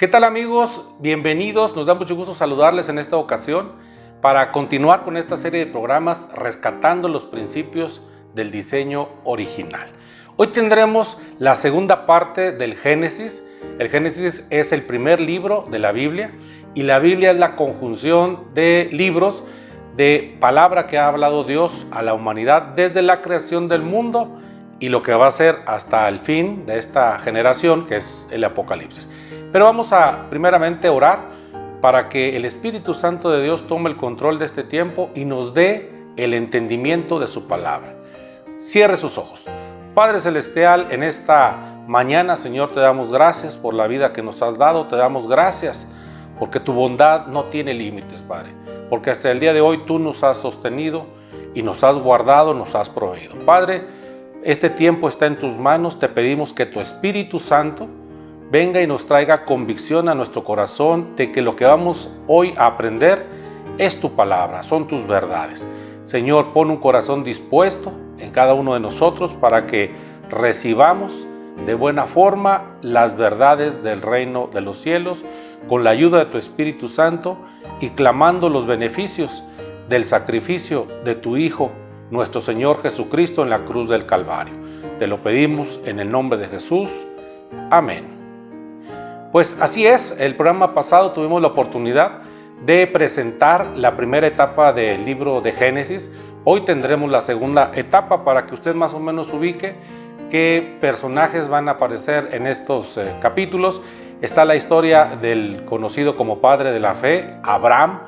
¿Qué tal, amigos? Bienvenidos. Nos da mucho gusto saludarles en esta ocasión para continuar con esta serie de programas rescatando los principios del diseño original. Hoy tendremos la segunda parte del Génesis. El Génesis es el primer libro de la Biblia y la Biblia es la conjunción de libros de palabra que ha hablado Dios a la humanidad desde la creación del mundo y lo que va a ser hasta el fin de esta generación, que es el Apocalipsis. Pero vamos a primeramente orar para que el Espíritu Santo de Dios tome el control de este tiempo y nos dé el entendimiento de su palabra. Cierre sus ojos. Padre Celestial, en esta mañana, Señor, te damos gracias por la vida que nos has dado. Te damos gracias porque tu bondad no tiene límites, Padre. Porque hasta el día de hoy tú nos has sostenido y nos has guardado, nos has proveído. Padre, este tiempo está en tus manos. Te pedimos que tu Espíritu Santo venga y nos traiga convicción a nuestro corazón de que lo que vamos hoy a aprender es tu palabra, son tus verdades. Señor, pon un corazón dispuesto en cada uno de nosotros para que recibamos de buena forma las verdades del reino de los cielos con la ayuda de tu Espíritu Santo y clamando los beneficios del sacrificio de tu Hijo, nuestro Señor Jesucristo en la cruz del Calvario. Te lo pedimos en el nombre de Jesús. Amén. Pues así es, el programa pasado tuvimos la oportunidad de presentar la primera etapa del libro de Génesis. Hoy tendremos la segunda etapa para que usted más o menos ubique qué personajes van a aparecer en estos capítulos. Está la historia del conocido como padre de la fe, Abraham,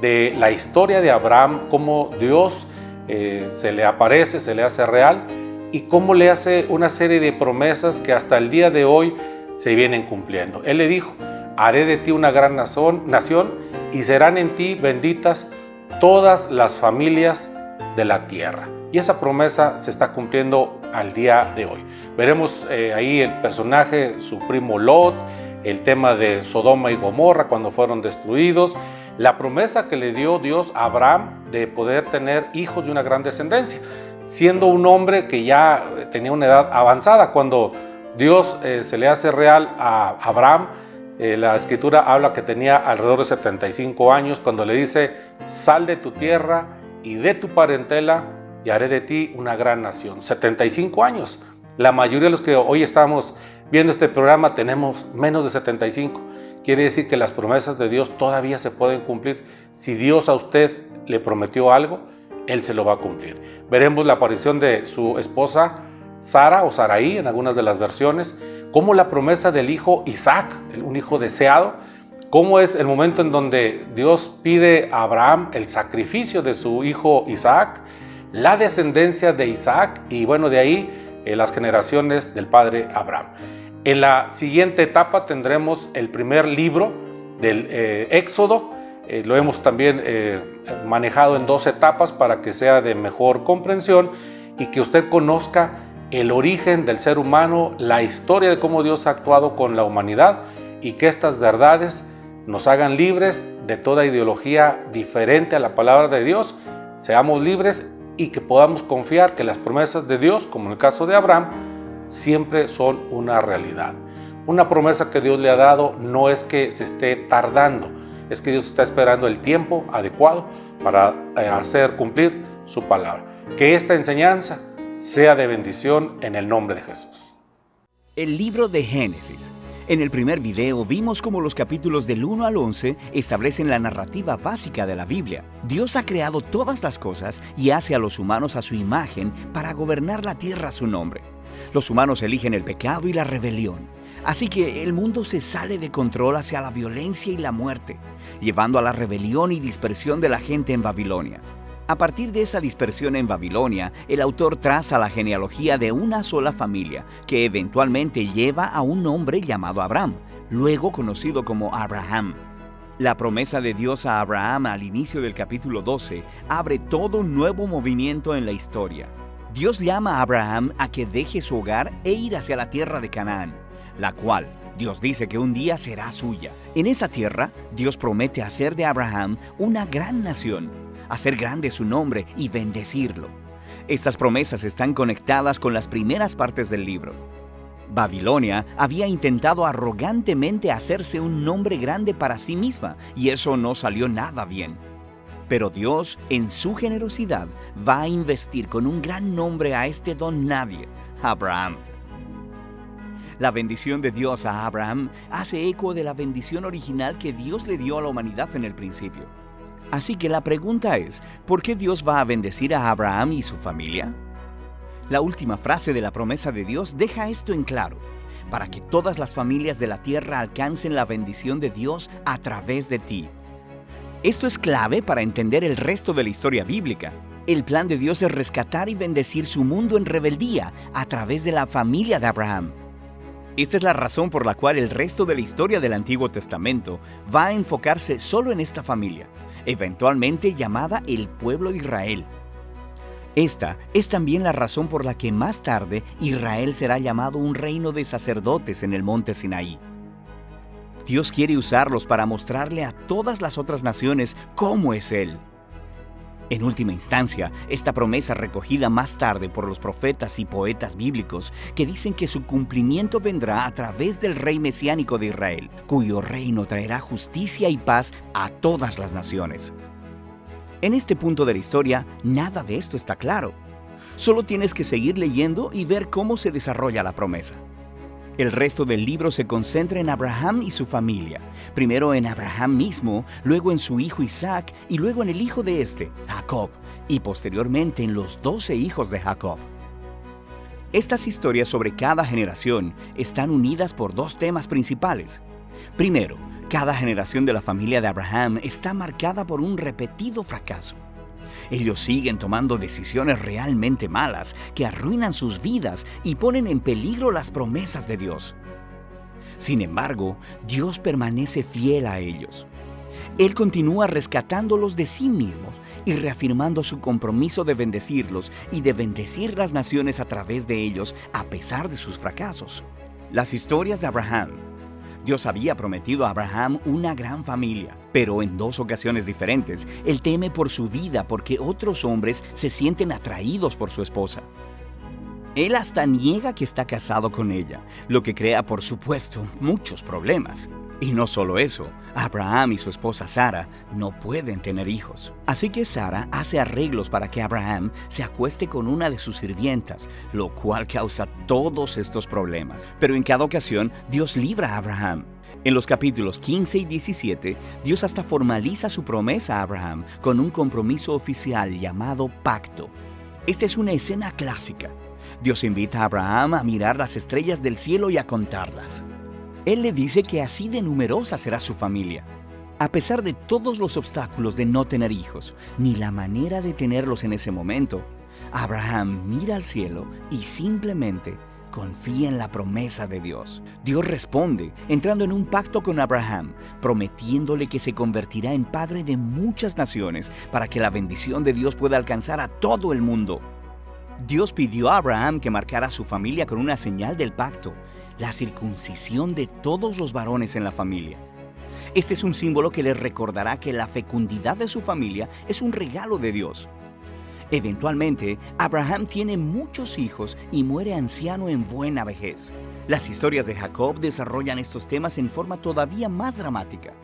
de la historia de Abraham, cómo Dios se le aparece, se le hace real y cómo le hace una serie de promesas que hasta el día de hoy se vienen cumpliendo. Él le dijo: haré de ti una gran nación y serán en ti benditas todas las familias de la tierra. Y esa promesa se está cumpliendo al día de hoy. Veremos ahí el personaje, su primo Lot, el tema de Sodoma y Gomorra cuando fueron destruidos, la promesa que le dio Dios a Abraham de poder tener hijos de una gran descendencia, siendo un hombre que ya tenía una edad avanzada. Cuando Dios se le hace real a Abraham, la escritura habla que tenía alrededor de 75 años, cuando le dice: sal de tu tierra y de tu parentela y haré de ti una gran nación. 75 años. La mayoría de los que hoy estamos viendo este programa tenemos menos de 75. Quiere decir que las promesas de Dios todavía se pueden cumplir. Si Dios a usted le prometió algo, Él se lo va a cumplir. Veremos la aparición de su esposa Sara o Saraí en algunas de las versiones, cómo la promesa del hijo Isaac, un hijo deseado, cómo es el momento en donde Dios pide a Abraham el sacrificio de su hijo Isaac, la descendencia de Isaac y bueno, de ahí las generaciones del padre Abraham. En la siguiente etapa tendremos el primer libro del Éxodo. Lo hemos también manejado en 2 etapas para que sea de mejor comprensión y que usted conozca el origen del ser humano, la historia de cómo Dios ha actuado con la humanidad y que estas verdades nos hagan libres de toda ideología diferente a la palabra de Dios, seamos libres y que podamos confiar que las promesas de Dios, como en el caso de Abraham, siempre son una realidad. Una promesa que Dios le ha dado no es que se esté tardando, es que Dios está esperando el tiempo adecuado para hacer cumplir su palabra. Que esta enseñanza sea de bendición en el nombre de Jesús. El libro de Génesis. En el primer video vimos cómo los capítulos del 1 al 11 establecen la narrativa básica de la Biblia. Dios ha creado todas las cosas y hace a los humanos a su imagen para gobernar la tierra a su nombre. Los humanos eligen el pecado y la rebelión. Así que el mundo se sale de control hacia la violencia y la muerte, llevando a la rebelión y dispersión de la gente en Babilonia. A partir de esa dispersión en Babilonia, el autor traza la genealogía de una sola familia, que eventualmente lleva a un hombre llamado Abraham, luego conocido como Abraham. La promesa de Dios a Abraham al inicio del capítulo 12 abre todo un nuevo movimiento en la historia. Dios llama a Abraham a que deje su hogar e ir hacia la tierra de Canaán, la cual Dios dice que un día será suya. En esa tierra, Dios promete hacer de Abraham una gran nación, hacer grande su nombre y bendecirlo. Estas promesas están conectadas con las primeras partes del libro. Babilonia había intentado arrogantemente hacerse un nombre grande para sí misma, y eso no salió nada bien. Pero Dios, en su generosidad, va a investir con un gran nombre a este don nadie, Abraham. La bendición de Dios a Abraham hace eco de la bendición original que Dios le dio a la humanidad en el principio. Así que la pregunta es, ¿por qué Dios va a bendecir a Abraham y su familia? La última frase de la promesa de Dios deja esto en claro: para que todas las familias de la tierra alcancen la bendición de Dios a través de ti. Esto es clave para entender el resto de la historia bíblica. El plan de Dios es rescatar y bendecir su mundo en rebeldía a través de la familia de Abraham. Esta es la razón por la cual el resto de la historia del Antiguo Testamento va a enfocarse solo en esta familia, eventualmente llamada el pueblo de Israel. Esta es también la razón por la que más tarde Israel será llamado un reino de sacerdotes en el monte Sinaí. Dios quiere usarlos para mostrarle a todas las otras naciones cómo es Él. En última instancia, esta promesa recogida más tarde por los profetas y poetas bíblicos que dicen que su cumplimiento vendrá a través del rey mesiánico de Israel, cuyo reino traerá justicia y paz a todas las naciones. En este punto de la historia, nada de esto está claro. Solo tienes que seguir leyendo y ver cómo se desarrolla la promesa. El resto del libro se concentra en Abraham y su familia. Primero en Abraham mismo, luego en su hijo Isaac y luego en el hijo de este, Jacob, y posteriormente en los 12 hijos de Jacob. Estas historias sobre cada generación están unidas por dos temas principales. Primero, cada generación de la familia de Abraham está marcada por un repetido fracaso. Ellos siguen tomando decisiones realmente malas que arruinan sus vidas y ponen en peligro las promesas de Dios. Sin embargo, Dios permanece fiel a ellos. Él continúa rescatándolos de sí mismos y reafirmando su compromiso de bendecirlos y de bendecir las naciones a través de ellos a pesar de sus fracasos. Las historias de Abraham. Dios había prometido a Abraham una gran familia, pero en dos ocasiones diferentes, él teme por su vida porque otros hombres se sienten atraídos por su esposa. Él hasta niega que está casado con ella, lo que crea, por supuesto, muchos problemas. Y no solo eso, Abraham y su esposa Sara no pueden tener hijos. Así que Sara hace arreglos para que Abraham se acueste con una de sus sirvientas, lo cual causa todos estos problemas. Pero en cada ocasión, Dios libra a Abraham. En los capítulos 15 y 17, Dios hasta formaliza su promesa a Abraham con un compromiso oficial llamado pacto. Esta es una escena clásica. Dios invita a Abraham a mirar las estrellas del cielo y a contarlas. Él le dice que así de numerosa será su familia. A pesar de todos los obstáculos de no tener hijos, ni la manera de tenerlos en ese momento, Abraham mira al cielo y simplemente confía en la promesa de Dios. Dios responde, entrando en un pacto con Abraham, prometiéndole que se convertirá en padre de muchas naciones para que la bendición de Dios pueda alcanzar a todo el mundo. Dios pidió a Abraham que marcara a su familia con una señal del pacto, la circuncisión de todos los varones en la familia. Este es un símbolo que les recordará que la fecundidad de su familia es un regalo de Dios. Eventualmente, Abraham tiene muchos hijos y muere anciano en buena vejez. Las historias de Jacob desarrollan estos temas en forma todavía más dramática.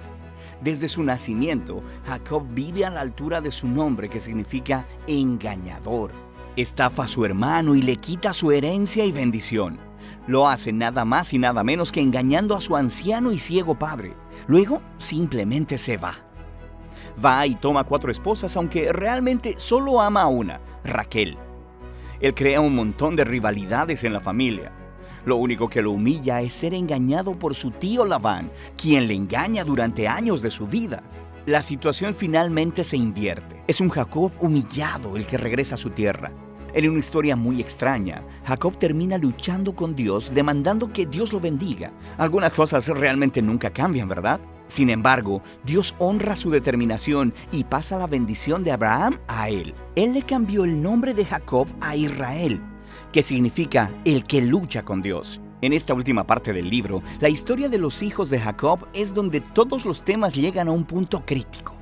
Desde su nacimiento, Jacob vive a la altura de su nombre, que significa engañador. Estafa a su hermano y le quita su herencia y bendición. Lo hace nada más y nada menos que engañando a su anciano y ciego padre. Luego, simplemente se va. Va y toma 4 esposas, aunque realmente solo ama a una, Raquel. Él crea un montón de rivalidades en la familia. Lo único que lo humilla es ser engañado por su tío Labán, quien le engaña durante años de su vida. La situación finalmente se invierte. Es un Jacob humillado el que regresa a su tierra. En una historia muy extraña, Jacob termina luchando con Dios, demandando que Dios lo bendiga. Algunas cosas realmente nunca cambian, ¿verdad? Sin embargo, Dios honra su determinación y pasa la bendición de Abraham a él. Él le cambió el nombre de Jacob a Israel, que significa el que lucha con Dios. En esta última parte del libro, la historia de los hijos de Jacob es donde todos los temas llegan a un punto crítico.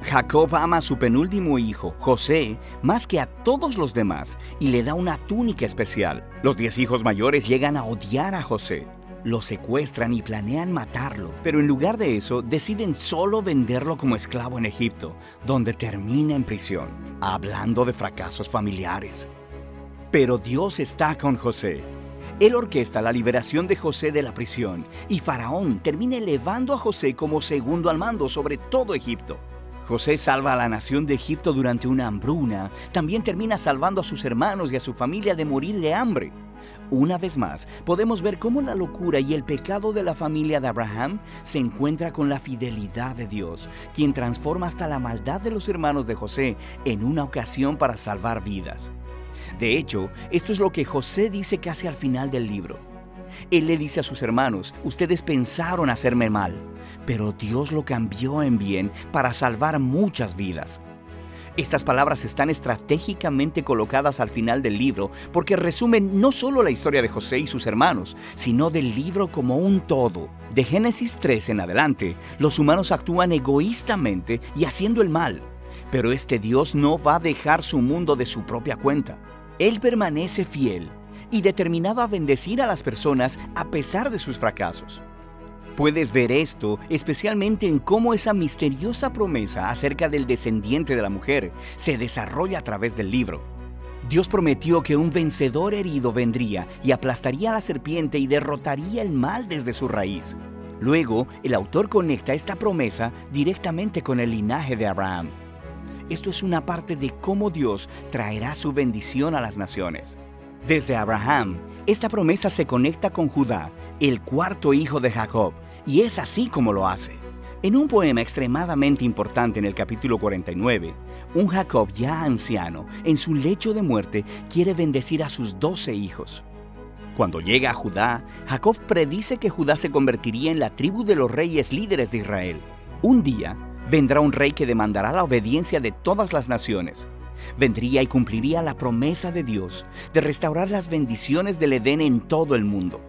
Jacob ama a su penúltimo hijo, José, más que a todos los demás y le da una túnica especial. Los 10 hijos mayores llegan a odiar a José. Lo secuestran y planean matarlo, pero en lugar de eso deciden solo venderlo como esclavo en Egipto, donde termina en prisión, hablando de fracasos familiares. Pero Dios está con José. Él orquesta la liberación de José de la prisión y Faraón termina elevando a José como segundo al mando sobre todo Egipto. José salva a la nación de Egipto durante una hambruna. También termina salvando a sus hermanos y a su familia de morir de hambre. Una vez más, podemos ver cómo la locura y el pecado de la familia de Abraham se encuentra con la fidelidad de Dios, quien transforma hasta la maldad de los hermanos de José en una ocasión para salvar vidas. De hecho, esto es lo que José dice casi al final del libro. Él le dice a sus hermanos: ustedes pensaron hacerme mal, pero Dios lo cambió en bien para salvar muchas vidas. Estas palabras están estratégicamente colocadas al final del libro porque resumen no solo la historia de José y sus hermanos, sino del libro como un todo. De Génesis 3 en adelante, los humanos actúan egoístamente y haciendo el mal, pero este Dios no va a dejar su mundo de su propia cuenta. Él permanece fiel y determinado a bendecir a las personas a pesar de sus fracasos. Puedes ver esto especialmente en cómo esa misteriosa promesa acerca del descendiente de la mujer se desarrolla a través del libro. Dios prometió que un vencedor herido vendría y aplastaría a la serpiente y derrotaría el mal desde su raíz. Luego, el autor conecta esta promesa directamente con el linaje de Abraham. Esto es una parte de cómo Dios traerá su bendición a las naciones. Desde Abraham, esta promesa se conecta con Judá, el cuarto hijo de Jacob, y es así como lo hace. En un poema extremadamente importante en el capítulo 49, un Jacob ya anciano, en su lecho de muerte, quiere bendecir a sus 12 hijos. Cuando llega a Judá, Jacob predice que Judá se convertiría en la tribu de los reyes líderes de Israel. Un día, vendrá un rey que demandará la obediencia de todas las naciones. Vendría y cumpliría la promesa de Dios de restaurar las bendiciones del Edén en todo el mundo.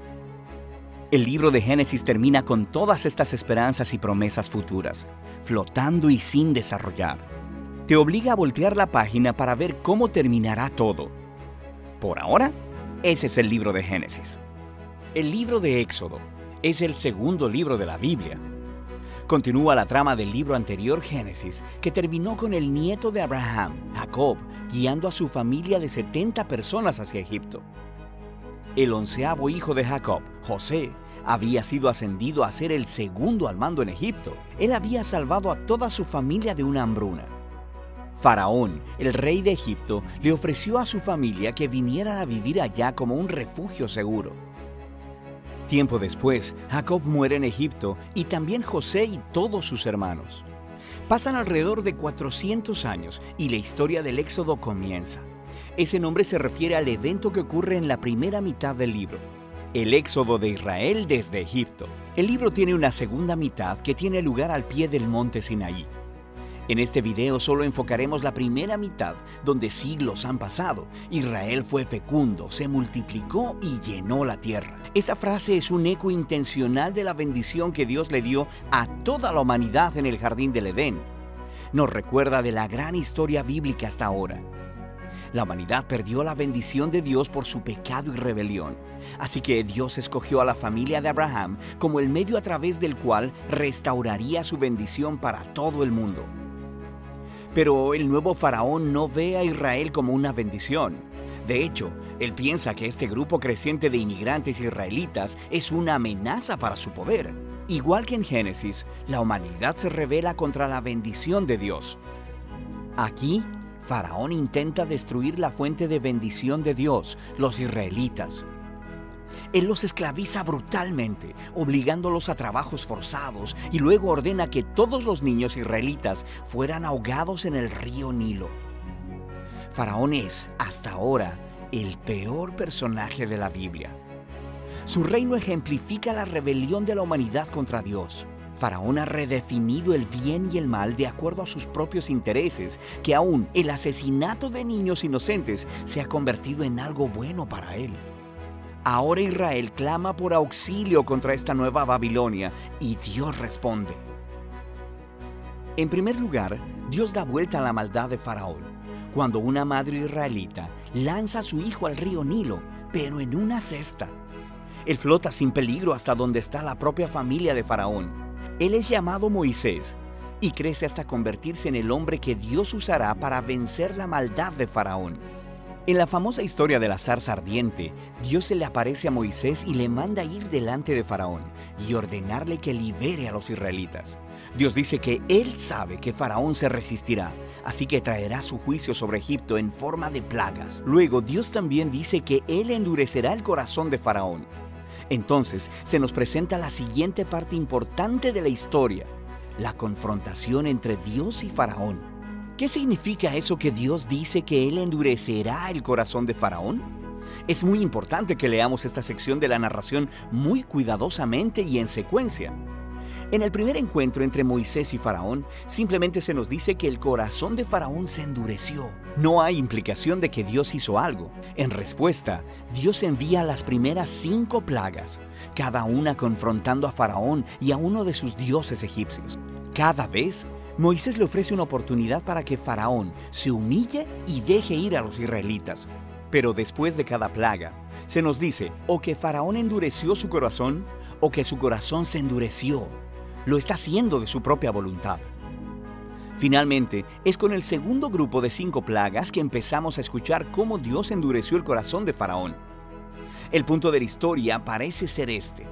El libro de Génesis termina con todas estas esperanzas y promesas futuras, flotando y sin desarrollar. Te obliga a voltear la página para ver cómo terminará todo. Por ahora, ese es el libro de Génesis. El libro de Éxodo es el segundo libro de la Biblia. Continúa la trama del libro anterior, Génesis, que terminó con el nieto de Abraham, Jacob, guiando a su familia de 70 personas hacia Egipto. El 11º hijo de Jacob, José, había sido ascendido a ser el segundo al mando en Egipto. Él había salvado a toda su familia de una hambruna. Faraón, el rey de Egipto, le ofreció a su familia que vinieran a vivir allá como un refugio seguro. Tiempo después, Jacob muere en Egipto y también José y todos sus hermanos. Pasan alrededor de 400 años y la historia del Éxodo comienza. Ese nombre se refiere al evento que ocurre en la primera mitad del libro, el Éxodo de Israel desde Egipto. El libro tiene una segunda mitad que tiene lugar al pie del monte Sinaí. En este video solo enfocaremos la primera mitad, donde siglos han pasado. Israel fue fecundo, se multiplicó y llenó la tierra. Esta frase es un eco intencional de la bendición que Dios le dio a toda la humanidad en el jardín del Edén. Nos recuerda de la gran historia bíblica hasta ahora. La humanidad perdió la bendición de Dios por su pecado y rebelión. Así que Dios escogió a la familia de Abraham como el medio a través del cual restauraría su bendición para todo el mundo. Pero el nuevo faraón no ve a Israel como una bendición. De hecho, él piensa que este grupo creciente de inmigrantes israelitas es una amenaza para su poder. Igual que en Génesis, la humanidad se rebela contra la bendición de Dios. Aquí, Faraón intenta destruir la fuente de bendición de Dios, los israelitas. Él los esclaviza brutalmente, obligándolos a trabajos forzados, y luego ordena que todos los niños israelitas fueran ahogados en el río Nilo. Faraón es, hasta ahora, el peor personaje de la Biblia. Su reino ejemplifica la rebelión de la humanidad contra Dios. Faraón ha redefinido el bien y el mal de acuerdo a sus propios intereses, que aún el asesinato de niños inocentes se ha convertido en algo bueno para él. Ahora Israel clama por auxilio contra esta nueva Babilonia y Dios responde. En primer lugar, Dios da vuelta a la maldad de Faraón cuando una madre israelita lanza a su hijo al río Nilo, pero en una cesta. Él flota sin peligro hasta donde está la propia familia de Faraón. Él es llamado Moisés y crece hasta convertirse en el hombre que Dios usará para vencer la maldad de Faraón. En la famosa historia de la zarza ardiente, Dios se le aparece a Moisés y le manda ir delante de Faraón y ordenarle que libere a los israelitas. Dios dice que Él sabe que Faraón se resistirá, así que traerá su juicio sobre Egipto en forma de plagas. Luego, Dios también dice que Él endurecerá el corazón de Faraón. Entonces, se nos presenta la siguiente parte importante de la historia: la confrontación entre Dios y Faraón. ¿Qué significa eso que Dios dice que Él endurecerá el corazón de Faraón? Es muy importante que leamos esta sección de la narración muy cuidadosamente y en secuencia. En el primer encuentro entre Moisés y Faraón, simplemente se nos dice que el corazón de Faraón se endureció. No hay implicación de que Dios hizo algo. En respuesta, Dios envía las primeras 5 plagas, cada una confrontando a Faraón y a uno de sus dioses egipcios. Cada vez, Moisés le ofrece una oportunidad para que Faraón se humille y deje ir a los israelitas. Pero después de cada plaga, se nos dice o que Faraón endureció su corazón o que su corazón se endureció. Lo está haciendo de su propia voluntad. Finalmente, es con el segundo grupo de 5 plagas que empezamos a escuchar cómo Dios endureció el corazón de Faraón. El punto de la historia parece ser este: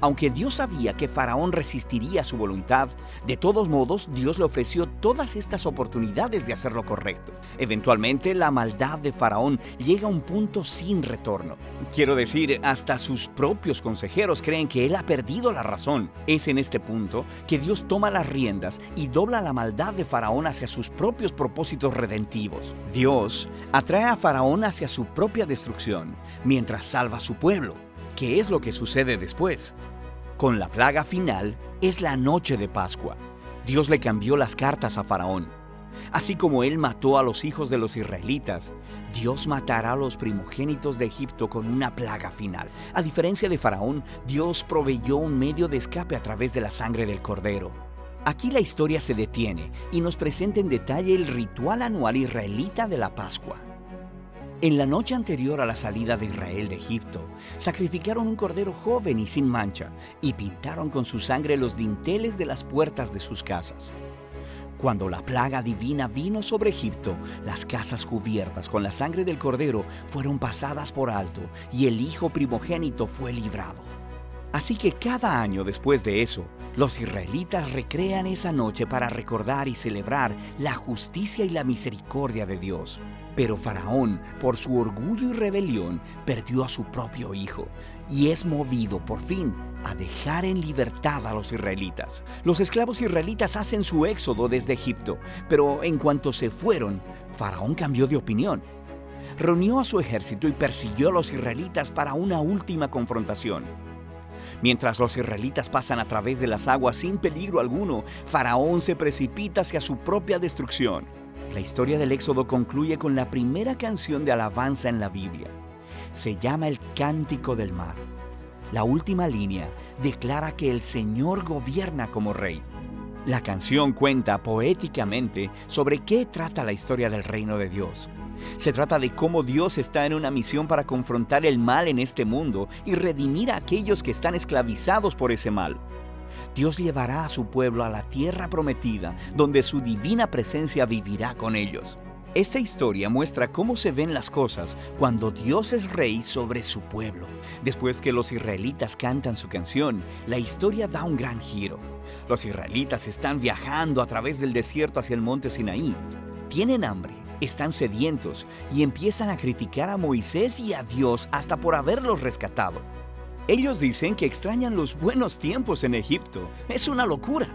aunque Dios sabía que Faraón resistiría su voluntad, de todos modos Dios le ofreció todas estas oportunidades de hacer lo correcto. Eventualmente, la maldad de Faraón llega a un punto sin retorno. Quiero decir, hasta sus propios consejeros creen que él ha perdido la razón. Es en este punto que Dios toma las riendas y dobla la maldad de Faraón hacia sus propios propósitos redentivos. Dios atrae a Faraón hacia su propia destrucción, mientras salva a su pueblo. ¿Qué es lo que sucede después? Con la plaga final es la noche de Pascua. Dios le cambió las cartas a Faraón. Así como él mató a los hijos de los israelitas, Dios matará a los primogénitos de Egipto con una plaga final. A diferencia de Faraón, Dios proveyó un medio de escape a través de la sangre del cordero. Aquí la historia se detiene y nos presenta en detalle el ritual anual israelita de la Pascua. En la noche anterior a la salida de Israel de Egipto, sacrificaron un cordero joven y sin mancha, y pintaron con su sangre los dinteles de las puertas de sus casas. Cuando la plaga divina vino sobre Egipto, las casas cubiertas con la sangre del cordero fueron pasadas por alto, y el hijo primogénito fue librado. Así que cada año después de eso, los israelitas recrean esa noche para recordar y celebrar la justicia y la misericordia de Dios. Pero Faraón, por su orgullo y rebelión, perdió a su propio hijo y es movido por fin a dejar en libertad a los israelitas. Los esclavos israelitas hacen su éxodo desde Egipto, pero en cuanto se fueron, Faraón cambió de opinión. Reunió a su ejército y persiguió a los israelitas para una última confrontación. Mientras los israelitas pasan a través de las aguas sin peligro alguno, Faraón se precipita hacia su propia destrucción. La historia del Éxodo concluye con la primera canción de alabanza en la Biblia. Se llama el Cántico del Mar. La última línea declara que el Señor gobierna como rey. La canción cuenta poéticamente sobre qué trata la historia del reino de Dios. Se trata de cómo Dios está en una misión para confrontar el mal en este mundo y redimir a aquellos que están esclavizados por ese mal. Dios llevará a su pueblo a la tierra prometida, donde su divina presencia vivirá con ellos. Esta historia muestra cómo se ven las cosas cuando Dios es rey sobre su pueblo. Después que los israelitas cantan su canción, la historia da un gran giro. Los israelitas están viajando a través del desierto hacia el monte Sinaí. Tienen hambre, están sedientos y empiezan a criticar a Moisés y a Dios hasta por haberlos rescatado. Ellos dicen que extrañan los buenos tiempos en Egipto. Es una locura.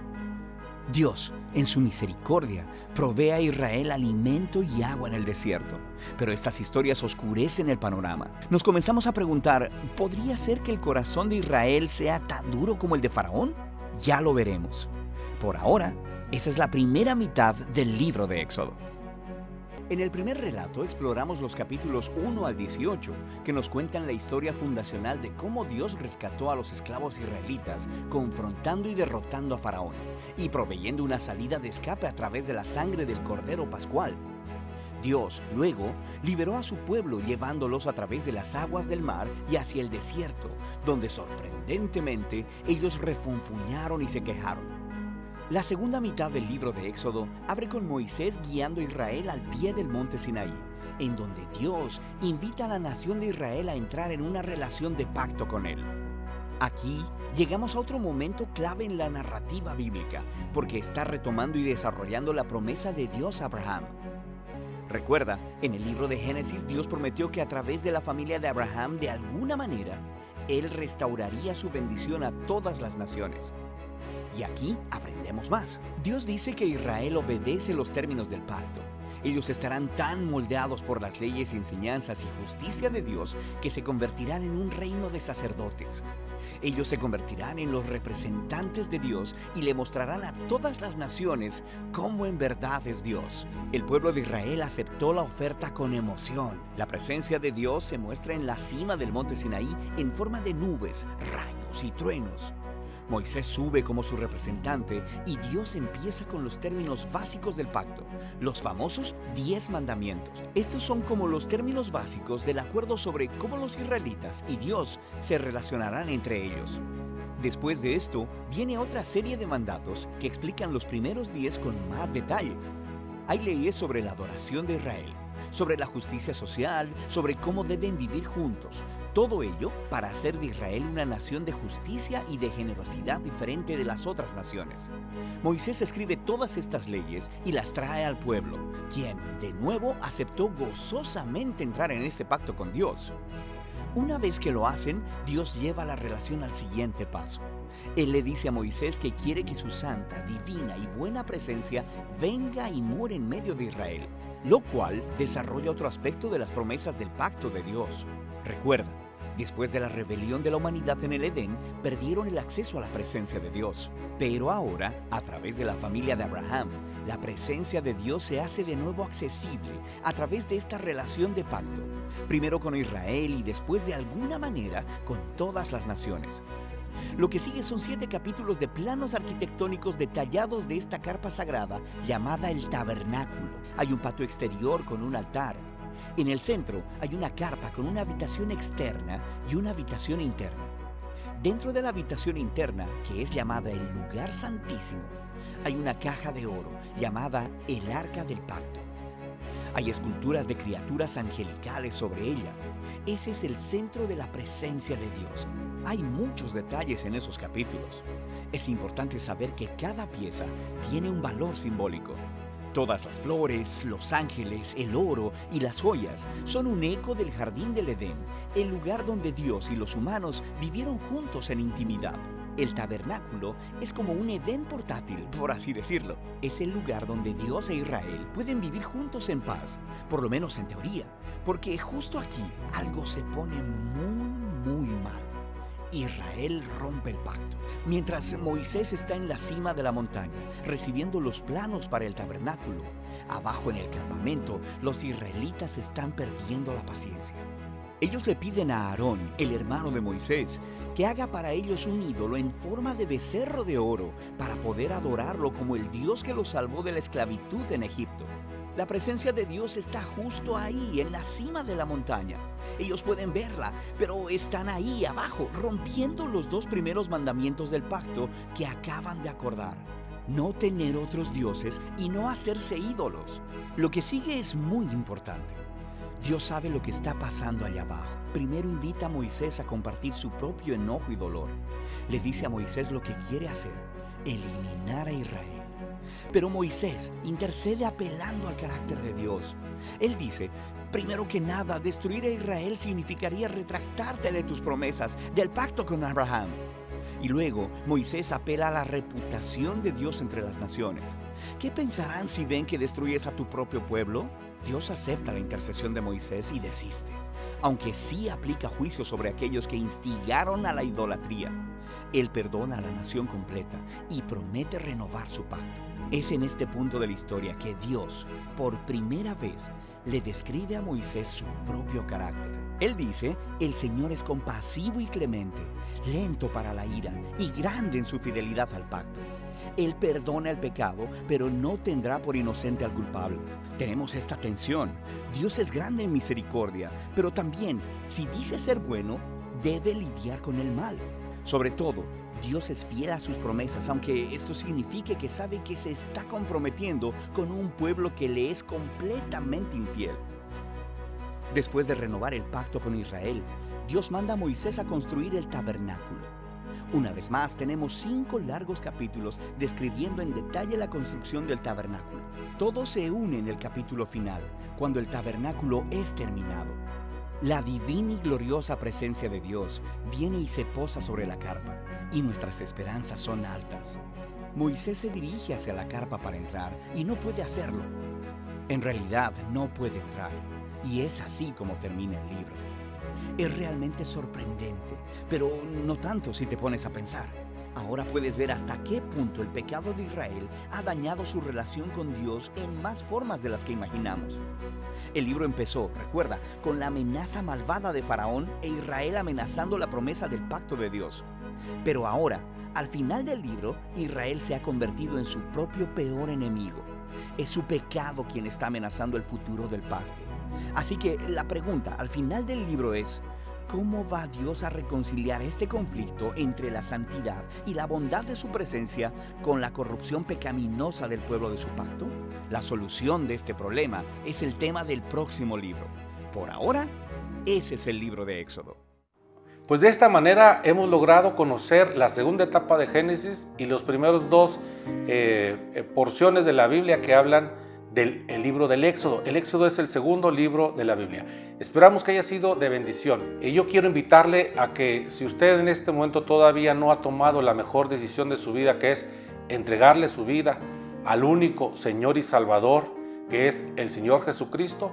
Dios, en su misericordia, provee a Israel alimento y agua en el desierto. Pero estas historias oscurecen el panorama. Nos comenzamos a preguntar, ¿podría ser que el corazón de Israel sea tan duro como el de Faraón? Ya lo veremos. Por ahora, esa es la primera mitad del libro de Éxodo. En el primer relato exploramos los capítulos 1 al 18, que nos cuentan la historia fundacional de cómo Dios rescató a los esclavos israelitas, confrontando y derrotando a Faraón, y proveyendo una salida de escape a través de la sangre del Cordero Pascual. Dios, luego, liberó a su pueblo llevándolos a través de las aguas del mar y hacia el desierto, donde sorprendentemente ellos refunfuñaron y se quejaron. La segunda mitad del libro de Éxodo abre con Moisés guiando a Israel al pie del monte Sinaí, en donde Dios invita a la nación de Israel a entrar en una relación de pacto con Él. Aquí llegamos a otro momento clave en la narrativa bíblica, porque está retomando y desarrollando la promesa de Dios a Abraham. Recuerda, en el libro de Génesis Dios prometió que a través de la familia de Abraham, de alguna manera, Él restauraría su bendición a todas las naciones. Y aquí aprendemos más. Dios dice que Israel obedece los términos del pacto. Ellos estarán tan moldeados por las leyes, enseñanzas y justicia de Dios que se convertirán en un reino de sacerdotes. Ellos se convertirán en los representantes de Dios y le mostrarán a todas las naciones cómo en verdad es Dios. El pueblo de Israel aceptó la oferta con emoción. La presencia de Dios se muestra en la cima del monte Sinaí en forma de nubes, rayos y truenos. Moisés sube como su representante y Dios empieza con los términos básicos del pacto, los famosos 10 mandamientos. Estos son como los términos básicos del acuerdo sobre cómo los israelitas y Dios se relacionarán entre ellos. Después de esto, viene otra serie de mandatos que explican los primeros 10 con más detalles. Hay leyes sobre la adoración de Israel, sobre la justicia social, sobre cómo deben vivir juntos. Todo ello para hacer de Israel una nación de justicia y de generosidad diferente de las otras naciones. Moisés escribe todas estas leyes y las trae al pueblo, quien, de nuevo, aceptó gozosamente entrar en este pacto con Dios. Una vez que lo hacen, Dios lleva la relación al siguiente paso. Él le dice a Moisés que quiere que su santa, divina y buena presencia venga y more en medio de Israel, lo cual desarrolla otro aspecto de las promesas del pacto de Dios. Recuerda, después de la rebelión de la humanidad en el Edén, perdieron el acceso a la presencia de Dios. Pero ahora, a través de la familia de Abraham, la presencia de Dios se hace de nuevo accesible a través de esta relación de pacto, primero con Israel y después de alguna manera con todas las naciones. Lo que sigue son 7 capítulos de planos arquitectónicos detallados de esta carpa sagrada llamada el tabernáculo. Hay un patio exterior con un altar. En el centro hay una carpa con una habitación externa y una habitación interna. Dentro de la habitación interna, que es llamada el lugar santísimo, hay una caja de oro llamada el Arca del Pacto. Hay esculturas de criaturas angelicales sobre ella. Ese es el centro de la presencia de Dios. Hay muchos detalles en esos capítulos. Es importante saber que cada pieza tiene un valor simbólico. Todas las flores, los ángeles, el oro y las joyas son un eco del jardín del Edén, el lugar donde Dios y los humanos vivieron juntos en intimidad. El tabernáculo es como un Edén portátil, por así decirlo. Es el lugar donde Dios e Israel pueden vivir juntos en paz, por lo menos en teoría, porque justo aquí algo se pone muy mal. Israel rompe el pacto. Mientras Moisés está en la cima de la montaña, recibiendo los planos para el tabernáculo, abajo en el campamento, los israelitas están perdiendo la paciencia. Ellos le piden a Aarón, el hermano de Moisés, que haga para ellos un ídolo en forma de becerro de oro para poder adorarlo como el Dios que los salvó de la esclavitud en Egipto. La presencia de Dios está justo ahí, en la cima de la montaña. Ellos pueden verla, pero están ahí abajo, rompiendo los 2 primeros mandamientos del pacto que acaban de acordar. No tener otros dioses y no hacerse ídolos. Lo que sigue es muy importante. Dios sabe lo que está pasando allá abajo. Primero invita a Moisés a compartir su propio enojo y dolor. Le dice a Moisés lo que quiere hacer: eliminar a Israel. Pero Moisés intercede apelando al carácter de Dios. Él dice: primero que nada, destruir a Israel significaría retractarte de tus promesas, del pacto con Abraham. Y luego Moisés apela a la reputación de Dios entre las naciones. ¿Qué pensarán si ven que destruyes a tu propio pueblo? Dios acepta la intercesión de Moisés y desiste, aunque sí aplica juicio sobre aquellos que instigaron a la idolatría. Él perdona a la nación completa y promete renovar su pacto. Es en este punto de la historia que Dios, por primera vez, le describe a Moisés su propio carácter. Él dice, el Señor es compasivo y clemente, lento para la ira y grande en su fidelidad al pacto. Él perdona el pecado, pero no tendrá por inocente al culpable. Tenemos esta tensión. Dios es grande en misericordia, pero también, si dice ser bueno, debe lidiar con el mal. Sobre todo, Dios es fiel a sus promesas, aunque esto signifique que sabe que se está comprometiendo con un pueblo que le es completamente infiel. Después de renovar el pacto con Israel, Dios manda a Moisés a construir el tabernáculo. Una vez más, tenemos 5 largos capítulos describiendo en detalle la construcción del tabernáculo. Todo se une en el capítulo final, cuando el tabernáculo es terminado. La divina y gloriosa presencia de Dios viene y se posa sobre la carpa, y nuestras esperanzas son altas. Moisés se dirige hacia la carpa para entrar y no puede hacerlo. En realidad, no puede entrar, y es así como termina el libro. Es realmente sorprendente, pero no tanto si te pones a pensar. Ahora puedes ver hasta qué punto el pecado de Israel ha dañado su relación con Dios en más formas de las que imaginamos. El libro empezó, recuerda, con la amenaza malvada de Faraón e Israel amenazando la promesa del pacto de Dios. Pero ahora, al final del libro, Israel se ha convertido en su propio peor enemigo. Es su pecado quien está amenazando el futuro del pacto. Así que la pregunta al final del libro es, ¿cómo va Dios a reconciliar este conflicto entre la santidad y la bondad de su presencia con la corrupción pecaminosa del pueblo de su pacto? La solución de este problema es el tema del próximo libro. Por ahora, ese es el libro de Éxodo. Pues de esta manera hemos logrado conocer la segunda etapa de Génesis y los primeros 2 porciones de la Biblia que hablan del libro del Éxodo. El Éxodo es el segundo libro de la Biblia. Esperamos que haya sido de bendición. Y yo quiero invitarle a que si usted en este momento todavía no ha tomado la mejor decisión de su vida, que es entregarle su vida al único Señor y Salvador, que es el Señor Jesucristo,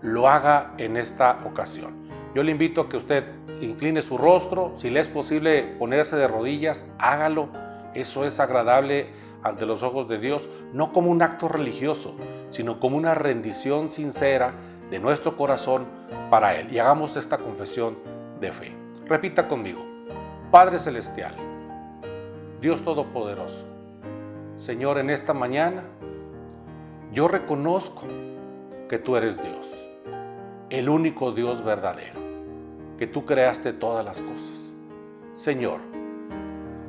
lo haga en esta ocasión. Yo le invito a que usted incline su rostro, si le es posible ponerse de rodillas, hágalo. Eso es agradable ante los ojos de Dios, no como un acto religioso, sino como una rendición sincera de nuestro corazón para Él. Y hagamos esta confesión de fe. Repita conmigo: Padre Celestial, Dios Todopoderoso, Señor, en esta mañana yo reconozco que tú eres Dios, el único Dios verdadero, que tú creaste todas las cosas. Señor,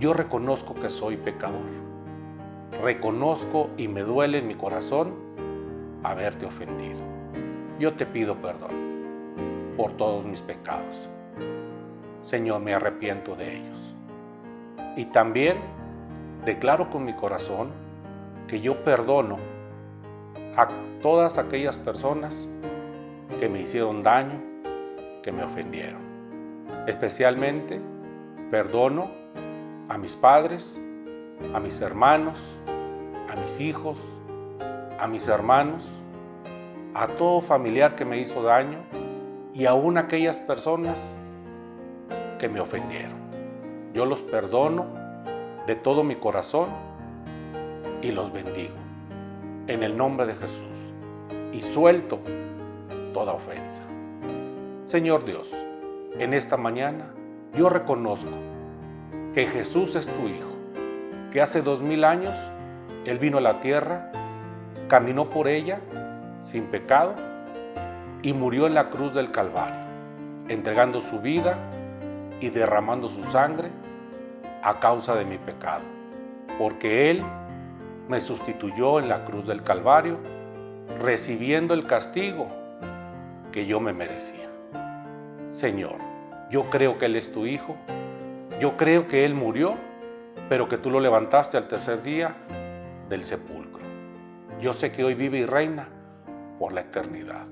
yo reconozco que soy pecador. Reconozco y me duele en mi corazón haberte ofendido. Yo te pido perdón por todos mis pecados. Señor, me arrepiento de ellos. Y también declaro con mi corazón que yo perdono a todas aquellas personas que me hicieron daño, que me ofendieron. Especialmente perdono a mis padres, a mis hermanos, a mis hijos, a mis hermanos, a todo familiar que me hizo daño y aún a aquellas personas que me ofendieron. Yo los perdono de todo mi corazón y los bendigo en el nombre de Jesús y suelto toda ofensa. Señor Dios, en esta mañana yo reconozco que Jesús es tu Hijo, que hace 2000 años Él vino a la tierra, caminó por ella sin pecado y murió en la cruz del Calvario, entregando su vida y derramando su sangre a causa de mi pecado, porque Él me sustituyó en la cruz del Calvario, recibiendo el castigo que yo me merecía. Señor, yo creo que Él es tu Hijo, yo creo que Él murió, pero que tú lo levantaste al tercer día del sepulcro. Yo sé que hoy vive y reina por la eternidad.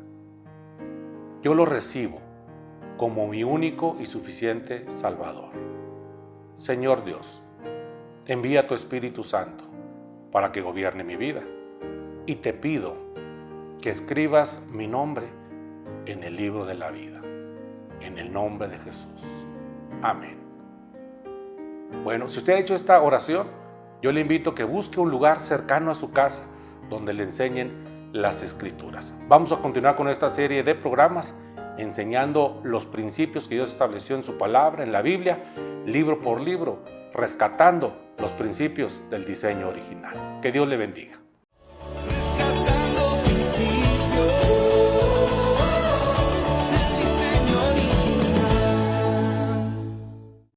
Yo lo recibo como mi único y suficiente Salvador. Señor Dios, envía tu Espíritu Santo para que gobierne mi vida y te pido que escribas mi nombre en el libro de la vida, en el nombre de Jesús. Amén. Bueno, si usted ha hecho esta oración, yo le invito a que busque un lugar cercano a su casa donde le enseñen las Escrituras. Vamos a continuar con esta serie de programas enseñando los principios que Dios estableció en su palabra, en la Biblia, libro por libro, rescatando los principios del diseño original. Que Dios le bendiga.